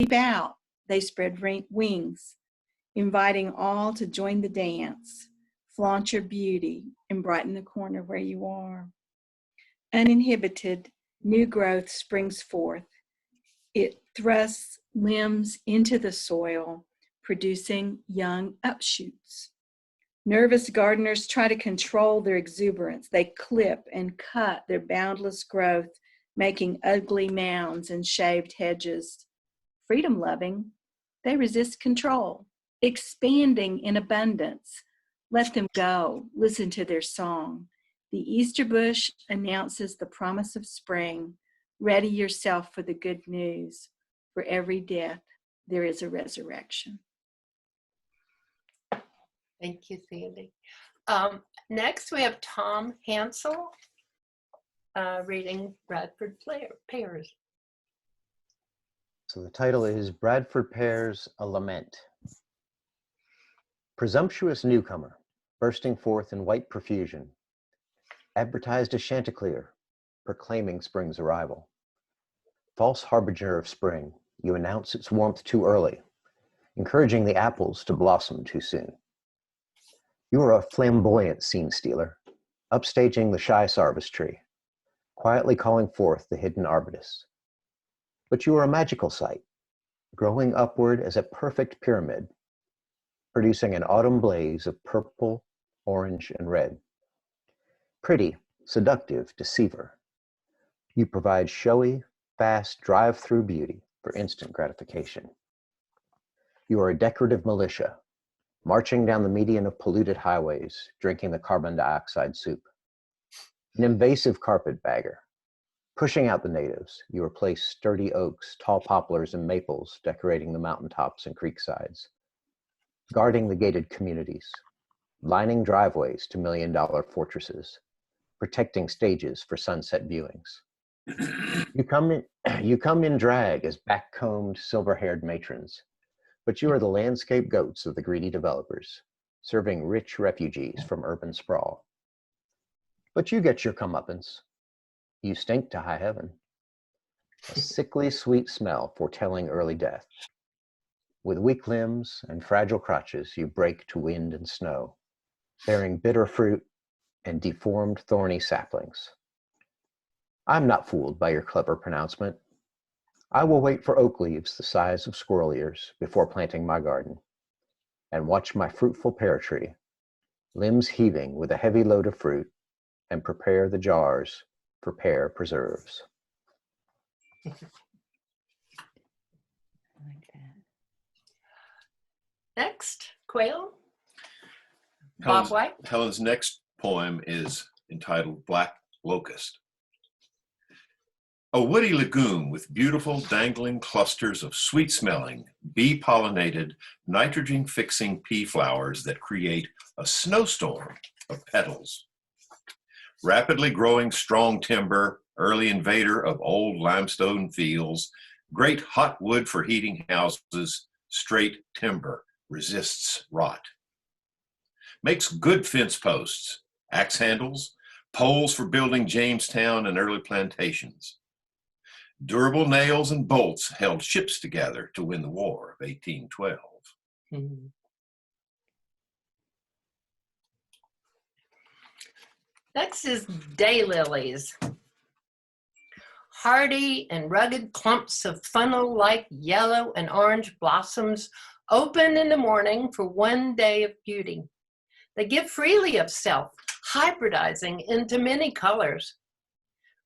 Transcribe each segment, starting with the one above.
Leap out, they spread wings, inviting all to join the dance. Flaunt your beauty and brighten the corner where you are. Uninhibited, new growth springs forth. It thrusts limbs into the soil, producing young upshoots. Nervous gardeners try to control their exuberance. They clip and cut their boundless growth, making ugly mounds and shaved hedges. Freedom-loving, they resist control, expanding in abundance. Let them go. Listen to their song. The Easter bush announces the promise of spring. Ready yourself for the good news. For every death, there is a resurrection. Thank you, Sandy. Next, we have Tom Hansel reading Bradford Pearce. So the title is Bradford Pearce, A Lament. Presumptuous newcomer, bursting forth in white profusion, advertised as Chanticleer, proclaiming spring's arrival. False harbinger of spring, you announce its warmth too early, encouraging the apples to blossom too soon. You are a flamboyant scene stealer, upstaging the shy sarvice tree, quietly calling forth the hidden arbutus. But you are a magical sight, growing upward as a perfect pyramid, producing an autumn blaze of purple, orange, and red. Pretty, seductive deceiver, you provide showy, fast drive-through beauty for instant gratification. You are a decorative militia, marching down the median of polluted highways, drinking the carbon dioxide soup. An invasive carpetbagger, pushing out the natives, you replace sturdy oaks, tall poplars, and maples decorating the mountaintops and creeksides. Guarding the gated communities, lining driveways to million-dollar fortresses, protecting stages for sunset viewings. You come in drag as back-combed, silver-haired matrons, but you are the landscape goats of the greedy developers, serving rich refugees from urban sprawl. But you get your comeuppance. You stink to high heaven. A sickly sweet smell foretelling early death. With weak limbs and fragile crotches, you break to wind and snow, bearing bitter fruit and deformed thorny saplings. I'm not fooled by your clever pronouncement. I will wait for oak leaves the size of squirrel ears before planting my garden, and watch my fruitful pear tree, limbs heaving with a heavy load of fruit, and prepare the jars for pear preserves. Next, Quail. Bob White. Helen's next poem is entitled Black Locust. A woody lagoon with beautiful dangling clusters of sweet-smelling, bee-pollinated, nitrogen-fixing pea flowers that create a snowstorm of petals. Rapidly growing strong timber, early invader of old limestone fields, great hot wood for heating houses, straight timber resists rot. Makes good fence posts, axe handles, poles for building Jamestown and early plantations. Durable nails and bolts held ships together to win the War of 1812. Mm-hmm. Next is daylilies. Hardy and rugged clumps of funnel-like yellow and orange blossoms open in the morning for one day of beauty. They give freely of self, hybridizing into many colors.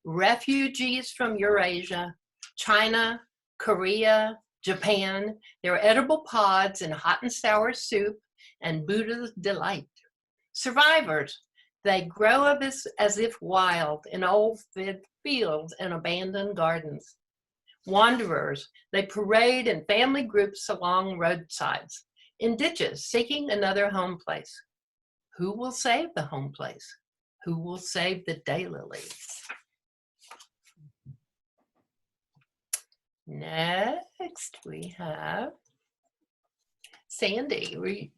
Refugees from Eurasia, China, Korea, Japan, their edible pods in hot and sour soup and Buddha's delight. Survivors, they grow up as if wild in old fields and abandoned gardens. Wanderers, they parade in family groups along roadsides, in ditches seeking another home place. Who will save the home place? Who will save the daylilies? Next, we have Sandy. Read.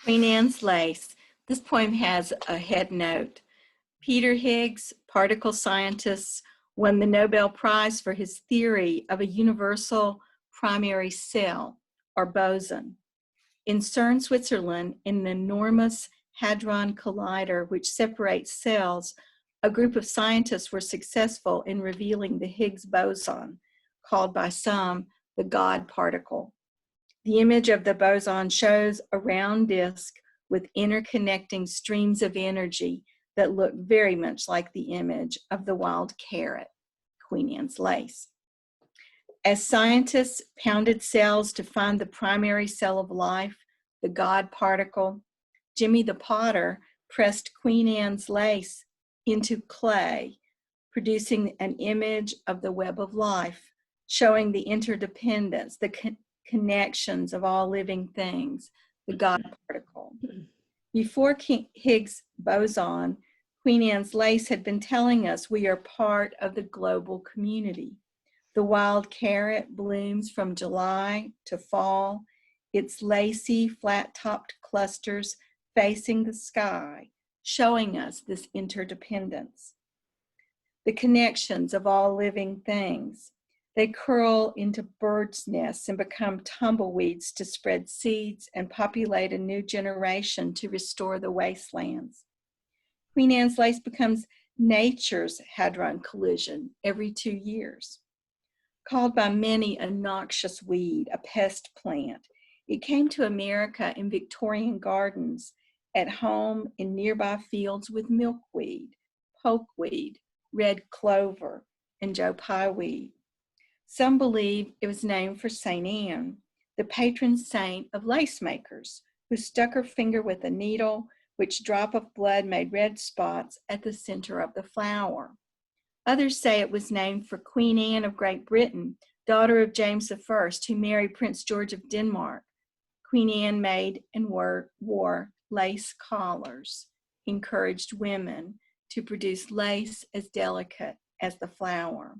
Queen Anne's Lace. This poem has a head note. Peter Higgs, particle scientist, won the Nobel Prize for his theory of a universal primary cell, or boson. In CERN, Switzerland, in an enormous hadron collider which separates cells, a group of scientists were successful in revealing the Higgs boson, called by some the God particle. The image of the boson shows a round disk with interconnecting streams of energy that look very much like the image of the wild carrot, Queen Anne's lace. As scientists pounded cells to find the primary cell of life, the God particle, Jimmy the Potter pressed Queen Anne's lace into clay, producing an image of the web of life, showing the interdependence, the connections of all living things, the God particle. Before Higgs boson, Queen Anne's lace had been telling us we are part of the global community. The wild carrot blooms from July to fall, its lacy, flat-topped clusters facing the sky, showing us this interdependence. The connections of all living things. They curl into birds' nests and become tumbleweeds to spread seeds and populate a new generation to restore the wastelands. Queen Anne's lace becomes nature's hadron collision every 2 years. Called by many a noxious weed, a pest plant, it came to America in Victorian gardens, at home in nearby fields with milkweed, pokeweed, red clover, and Joe Pye weed. Some believe it was named for St. Anne, the patron saint of lace makers, who stuck her finger with a needle, which drop of blood made red spots at the center of the flower. Others say it was named for Queen Anne of Great Britain, daughter of James I, who married Prince George of Denmark. Queen Anne made and wore lace collars, encouraged women to produce lace as delicate as the flower.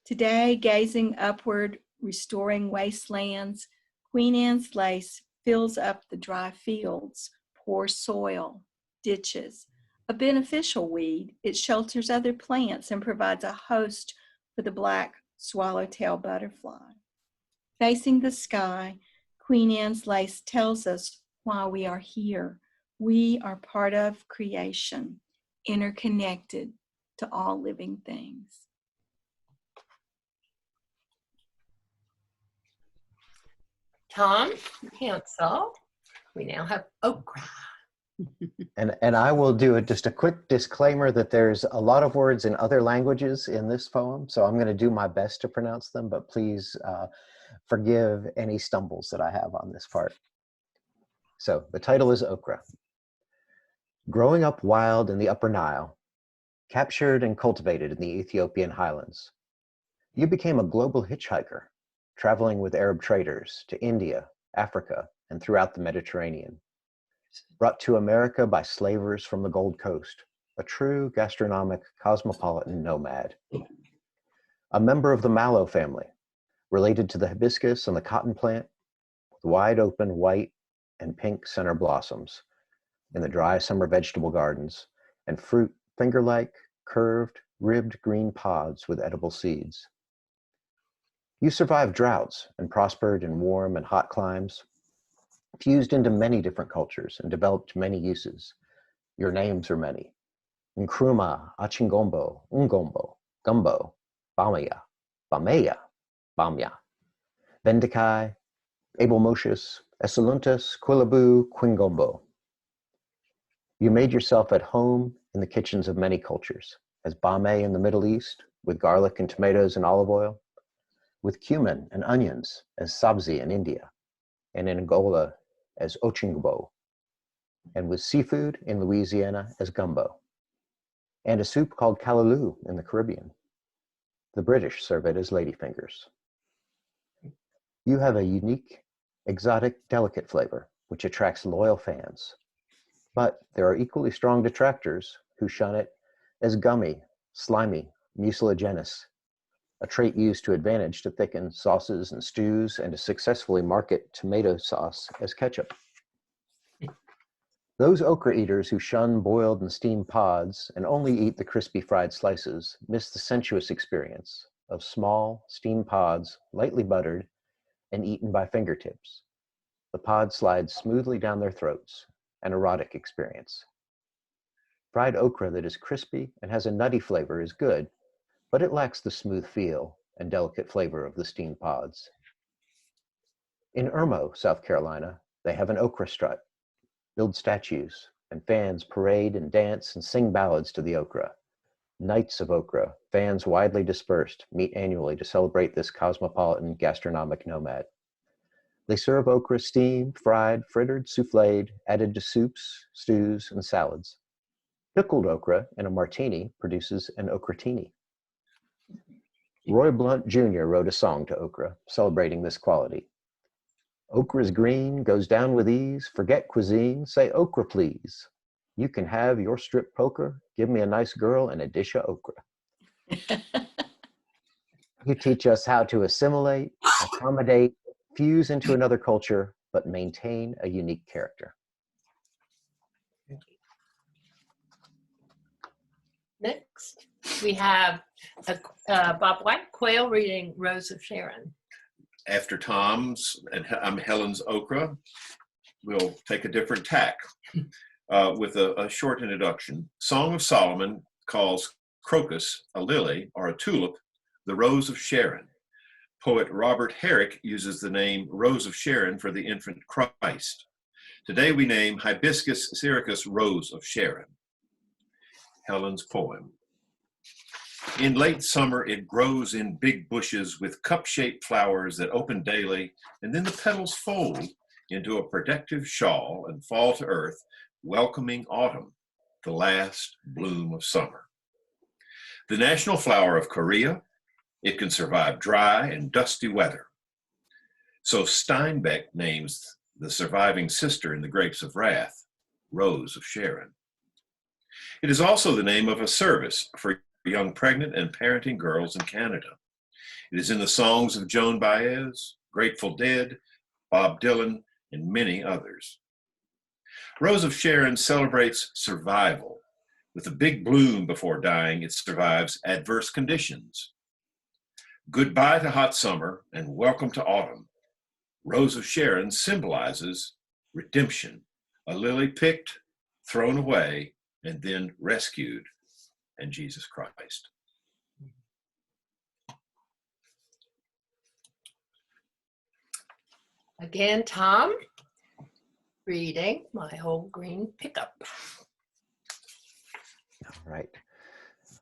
Today, gazing upward, restoring wastelands, Queen Anne's lace fills up the dry fields, poor soil, ditches. A beneficial weed, it shelters other plants and provides a host for the black swallowtail butterfly. Facing the sky, Queen Anne's lace tells us why we are here. We are part of creation, interconnected to all living things. Tom, cancel. We now have Okra. And I will do just a quick disclaimer that there's a lot of words in other languages in this poem, so I'm going to do my best to pronounce them, but please forgive any stumbles that I have on this part. So the title is Okra. Growing up wild in the Upper Nile, captured and cultivated in the Ethiopian highlands, you became a global hitchhiker, traveling with Arab traders to India, Africa, and throughout the Mediterranean. Brought to America by slavers from the Gold Coast, a true gastronomic cosmopolitan nomad. A member of the mallow family, related to the hibiscus and the cotton plant, with wide open white and pink center blossoms in the dry summer vegetable gardens, and fruit finger-like, curved, ribbed green pods with edible seeds. You survived droughts and prospered in warm and hot climes, fused into many different cultures and developed many uses. Your names are many. Nkrumah, Achingombo, Ngombo, Gumbo, Bamaya, Bamaya, Bamya, Vendikai, Abelmocious, Esaluntas, Quilabu, Quingombo. You made yourself at home in the kitchens of many cultures, as Bame in the Middle East, with garlic and tomatoes and olive oil, with cumin and onions as sabzi in India, and in Angola as ochingbo, and with seafood in Louisiana as gumbo, and a soup called callaloo in the Caribbean. The British serve it as ladyfingers. You have a unique, exotic, delicate flavor, which attracts loyal fans. But there are equally strong detractors who shun it as gummy, slimy, mucilaginous, a trait used to advantage to thicken sauces and stews and to successfully market tomato sauce as ketchup. Those okra eaters who shun boiled and steamed pods and only eat the crispy fried slices miss the sensuous experience of small steamed pods, lightly buttered and eaten by fingertips. The pod slides smoothly down their throats, an erotic experience. Fried okra that is crispy and has a nutty flavor is good, but it lacks the smooth feel and delicate flavor of the steamed pods. In Irmo, South Carolina, they have an okra strut, build statues, and fans parade and dance and sing ballads to the okra. Nights of okra, fans widely dispersed, meet annually to celebrate this cosmopolitan gastronomic nomad. They serve okra steamed, fried, frittered, souffled, added to soups, stews, and salads. Pickled okra in a martini produces an okratini. Roy Blunt Jr. wrote a song to okra, celebrating this quality. Okra's green, goes down with ease, forget cuisine, say okra please. You can have your strip poker, give me a nice girl and a dish of okra. You teach us how to assimilate, accommodate, fuse into another culture, but maintain a unique character. Next, we have Bob White, Quail, reading Rose of Sharon. After Tom's and Helen's okra, we'll take a different tack with a short introduction. Song of Solomon calls crocus, a lily, or a tulip, the Rose of Sharon. Poet Robert Herrick uses the name Rose of Sharon for the infant Christ. Today we name Hibiscus syricus Rose of Sharon. Helen's poem. In late summer, it grows in big bushes with cup-shaped flowers that open daily, and then the petals fold into a protective shawl and fall to earth, welcoming autumn, the last bloom of summer. The national flower of Korea, it can survive dry and dusty weather. So Steinbeck names the surviving sister in the Grapes of Wrath, Rose of Sharon. It is also the name of a service for young pregnant and parenting girls in Canada. It is in the songs of Joan Baez, Grateful Dead, Bob Dylan, and many others. Rose of Sharon celebrates survival. With a big bloom before dying, it survives adverse conditions. Goodbye to hot summer and welcome to autumn. Rose of Sharon symbolizes redemption, a lily picked, thrown away, and then rescued, and Jesus Christ. Again, Tom, reading My Old Green Pickup. All right.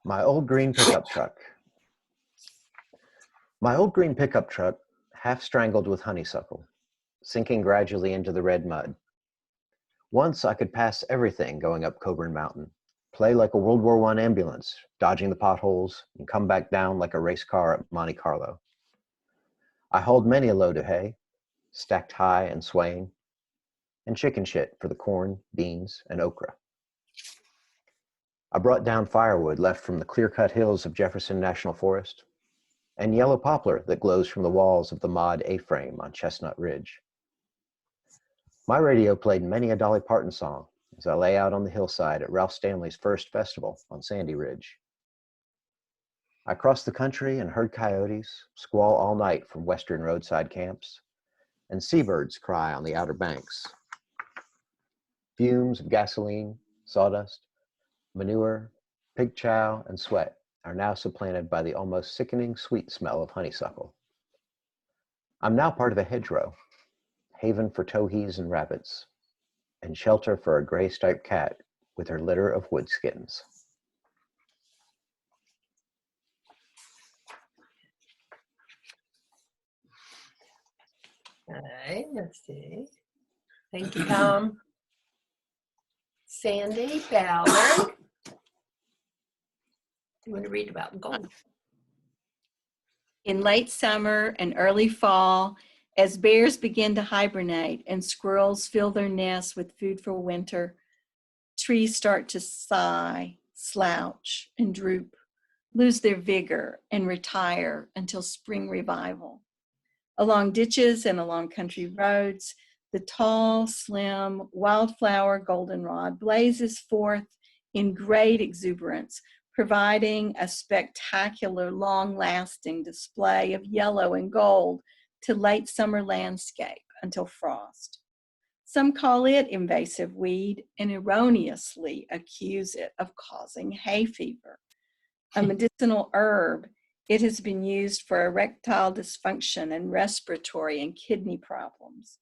My old green pickup truck. My old green pickup truck, half strangled with honeysuckle, sinking gradually into the red mud. Once I could pass everything going up Coburn Mountain, play like a World War I ambulance, dodging the potholes, and come back down like a race car at Monte Carlo. I hauled many a load of hay, stacked high and swaying, and chicken shit for the corn, beans, and okra. I brought down firewood left from the clear-cut hills of Jefferson National Forest, and yellow poplar that glows from the walls of the Mod A-frame on Chestnut Ridge. My radio played many a Dolly Parton song as I lay out on the hillside at Ralph Stanley's first festival on Sandy Ridge. I crossed the country and heard coyotes squall all night from western roadside camps, and seabirds cry on the Outer Banks. Fumes of gasoline, sawdust, manure, pig chow, and sweat are now supplanted by the almost sickening sweet smell of honeysuckle. I'm now part of a hedgerow, haven for towhees and rabbits, and shelter for a gray-striped cat with her litter of wood skittens. Okay, let's see. Thank you, Tom. Sandy Ballard. You want to read about gold? In late summer and early fall, as bears begin to hibernate and squirrels fill their nests with food for winter, trees start to sigh, slouch, and droop, lose their vigor, and retire until spring revival. Along ditches and along country roads, the tall, slim, wildflower goldenrod blazes forth in great exuberance, providing a spectacular, long-lasting display of yellow and gold to late summer landscape until frost. Some call it invasive weed and erroneously accuse it of causing hay fever. A medicinal herb, it has been used for erectile dysfunction and respiratory and kidney problems.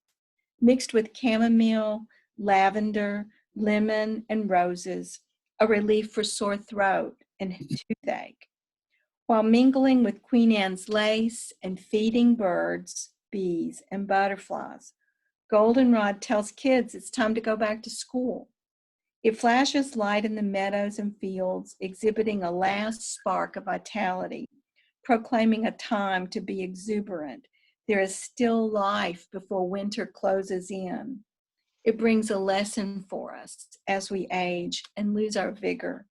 Mixed with chamomile, lavender, lemon, and roses, a relief for sore throat and toothache. While mingling with Queen Anne's lace and feeding birds, bees, and butterflies, Goldenrod tells kids it's time to go back to school. It flashes light in the meadows and fields, exhibiting a last spark of vitality, proclaiming a time to be exuberant. There is still life before winter closes in. It brings a lesson for us as we age and lose our vigor.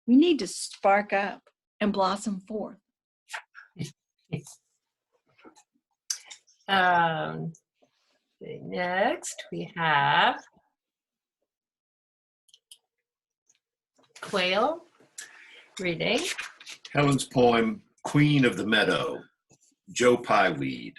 We need to spark up and blossom forth. Next, we have Quail reading Helen's poem, Queen of the Meadow, Joe Pyeweed.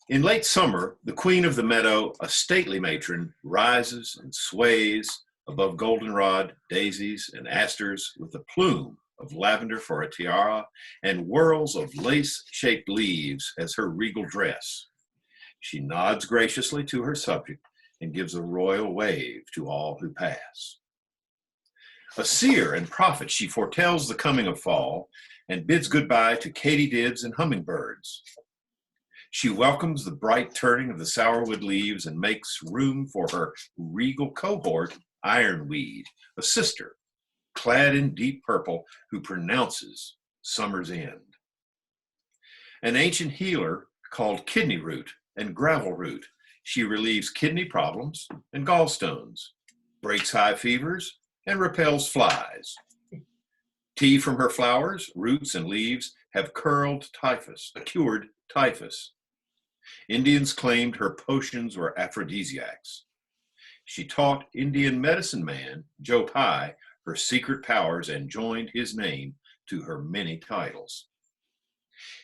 In late summer, the Queen of the Meadow, a stately matron, rises and sways above goldenrod, daisies, and asters with a plume of lavender for a tiara and whirls of lace-shaped leaves as her regal dress. She nods graciously to her subject and gives a royal wave to all who pass. A seer and prophet, she foretells the coming of fall and bids goodbye to katydids and hummingbirds. She welcomes the bright turning of the sourwood leaves and makes room for her regal cohort, Ironweed, a sister, clad in deep purple, who pronounces summer's end. An ancient healer called kidney root and gravel root, she relieves kidney problems and gallstones, breaks high fevers, and repels flies. Tea from her flowers, roots, and leaves have cured typhus. Indians claimed her potions were aphrodisiacs. She taught Indian medicine man, Joe Pye, her secret powers and joined his name to her many titles.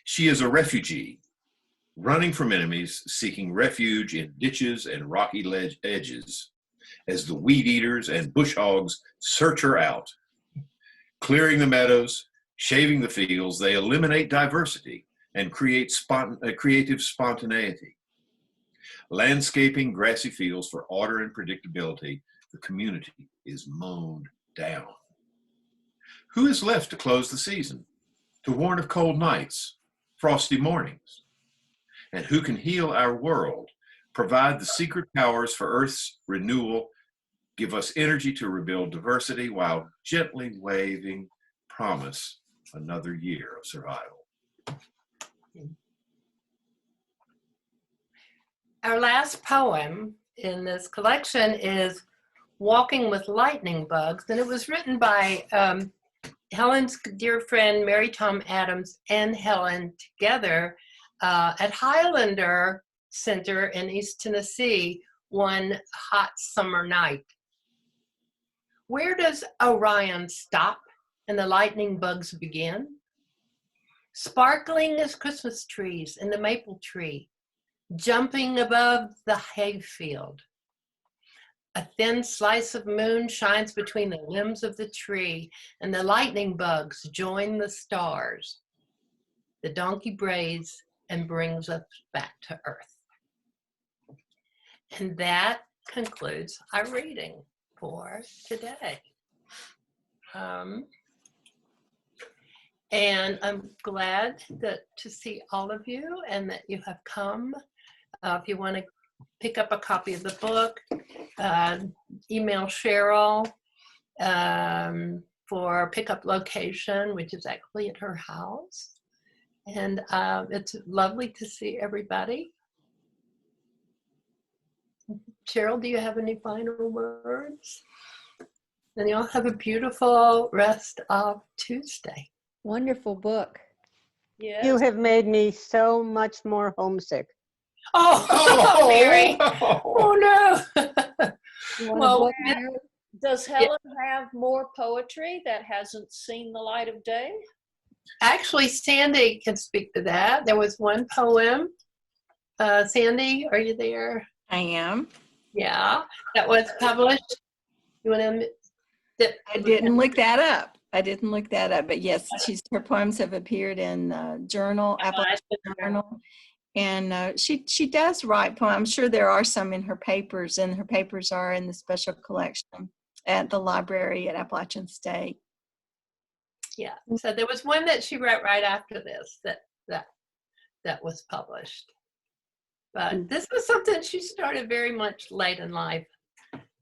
She is a refugee, running from enemies, seeking refuge in ditches and rocky edges, as the weed eaters and bush hogs search her out. Clearing the meadows, shaving the fields, they eliminate diversity and create creative spontaneity. Landscaping grassy fields for order and predictability, the community is mown down. Who is left to close the season, to warn of cold nights, frosty mornings? And who can heal our world, provide the secret powers for Earth's renewal, give us energy to rebuild diversity while gently waving promise another year of survival? Our last poem in this collection is Walking with Lightning Bugs, and it was written by Helen's dear friend Mary Tom Adams and Helen together at Highlander Center in East Tennessee one hot summer night. Where does Orion stop and the lightning bugs begin? Sparkling as Christmas trees in the maple tree, jumping above the hayfield. A thin slice of moon shines between the limbs of the tree, and the lightning bugs join the stars. The donkey brays and brings us back to earth. And that concludes our reading for today. And I'm glad to see all of you and that you have come. If you want to pick up a copy of the book, email Cheryl for pickup location, which is actually at her house. And it's lovely to see everybody. Cheryl, do you have any final words? And you all have a beautiful rest of Tuesday. Wonderful book. Yes. You have made me so much more homesick. Oh, Mary. Oh, no. Well, Does Helen have more poetry that hasn't seen the light of day? actually, Sandy can speak to that. There was one poem Sandy, are you there? I am. Yeah, that was published. You want to? I didn't look that up. But yes, her poems have appeared in Journal, Appalachian Journal, and she does write poems. I'm sure there are some in her papers, and her papers are in the special collection at the library at Appalachian State. Yeah. So there was one that she wrote right after this that was published. But this was something she started very much late in life.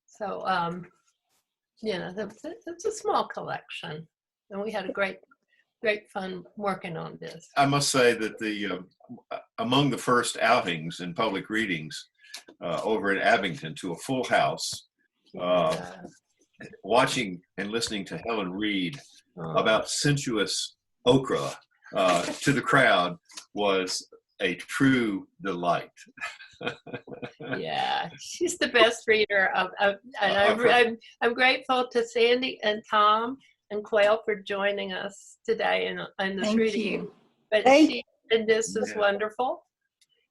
So, it's a small collection. And we had a great fun working on this. I must say that among the first outings in public readings over at Abington to a full house, watching and listening to Helen read about sensuous okra to the crowd was a true delight. Yeah, she's the best reader and I'm grateful to Sandy and Tom and Quail for joining us today in this Thank reading. you. But this is wonderful.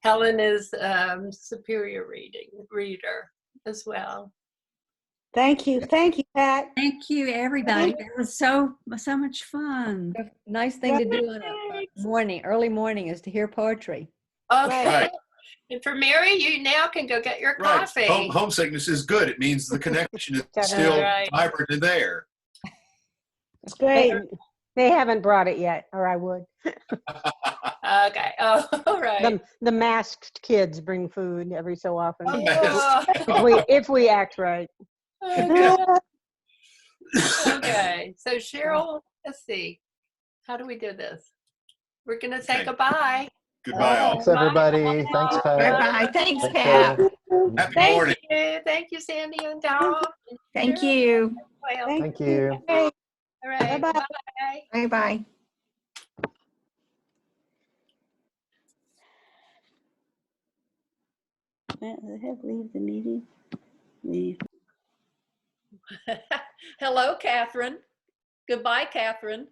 Helen is superior reader as well. Thank you, Pat. Thank you, everybody. It was so much fun. Nice thing to do on a early morning is to hear poetry. Okay. Right. And for Mary, you now can go get your Right. coffee. Homesickness is good. It means the connection is still vibrant and there. It's great. They haven't brought it yet, or I would. Okay. Oh, all right. The masked kids bring food every so often. Oh. If we act right. Okay. So Cheryl, let's see. How do we do this? We're going to say goodbye. Goodbye, all. Thanks, everybody. Thanks, Pat. Bye-bye. Thanks, Thanks, Pat. Helen. Happy morning. Thank you, Sandy and Tom. Thank you. Well, Thank you. Hey, all right. Bye-bye. Bye. Bye-bye. Leave the meeting. Leave. Hello, Catherine. Goodbye, Catherine.